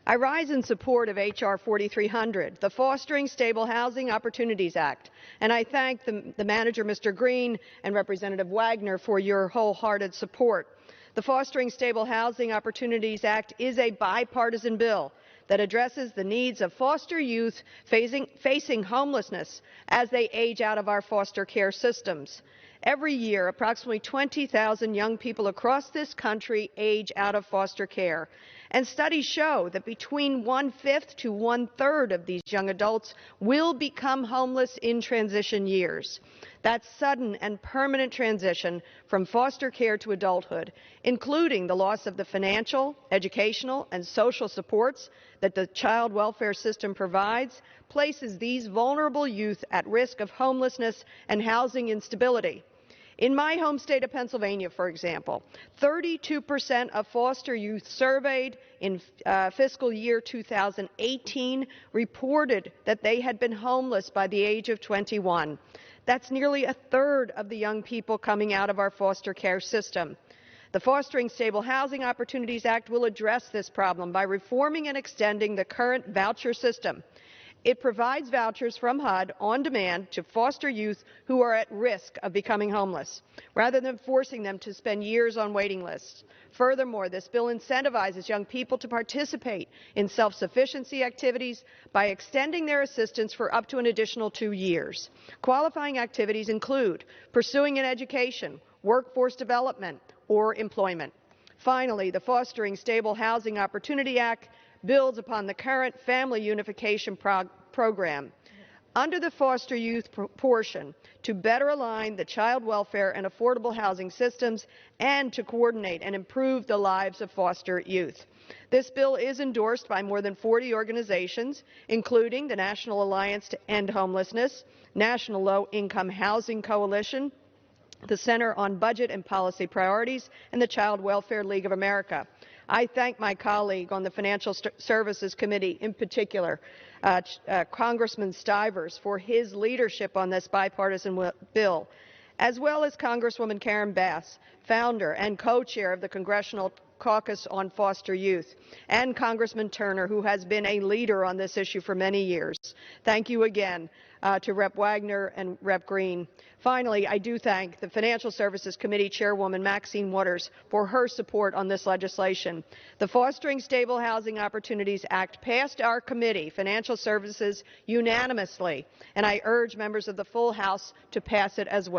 I rise in support of H.R. 4300, the Fostering Stable Housing Opportunities Act, and I thank the manager, Mr. Green, and Representative Wagner for your wholehearted support. The Fostering Stable Housing Opportunities Act is a bipartisan bill that addresses the needs of foster youth facing homelessness as they age out of our foster care systems. Every year, approximately 20,000 young people across this country age out of foster care, and studies show that between 1/5 to 1/3 of these young adults will become homeless in transition years. That sudden and permanent transition from foster care to adulthood, including the loss of the financial, educational, and social supports that the child welfare system provides, places these vulnerable youth at risk of homelessness and housing instability. In my home state of Pennsylvania, for example, 32% of foster youth surveyed in fiscal year 2018 reported that they had been homeless by the age of 21. That's nearly a third of the young people coming out of our foster care system. The Fostering Stable Housing Opportunities Act will address this problem by reforming and extending the current voucher system. It provides vouchers from HUD on demand to foster youth who are at risk of becoming homeless, rather than forcing them to spend years on waiting lists. Furthermore, this bill incentivizes young people to participate in self-sufficiency activities by extending their assistance for up to an additional 2 years. Qualifying activities include pursuing an education, workforce development, or employment. Finally, the Fostering Stable Housing Opportunity Act builds upon the current family unification program under the foster youth portion to better align the child welfare and affordable housing systems and to coordinate and improve the lives of foster youth. This bill is endorsed by more than 40 organizations, including the National Alliance to End Homelessness, National Low Income Housing Coalition, the Center on Budget and Policy Priorities, and the Child Welfare League of America. I thank my colleague on the Financial Services Committee, in particular, Congressman Stivers, for his leadership on this bipartisan bill, as well as Congresswoman Karen Bass, founder and co-chair of the Congressional Caucus on Foster Youth, and Congressman Turner, who has been a leader on this issue for many years. Thank you again to Rep. Wagner and Rep. Green. Finally, I do thank the Financial Services Committee Chairwoman Maxine Waters for her support on this legislation. The Fostering Stable Housing Opportunities Act passed our committee, Financial Services, unanimously, and I urge members of the full House to pass it as well.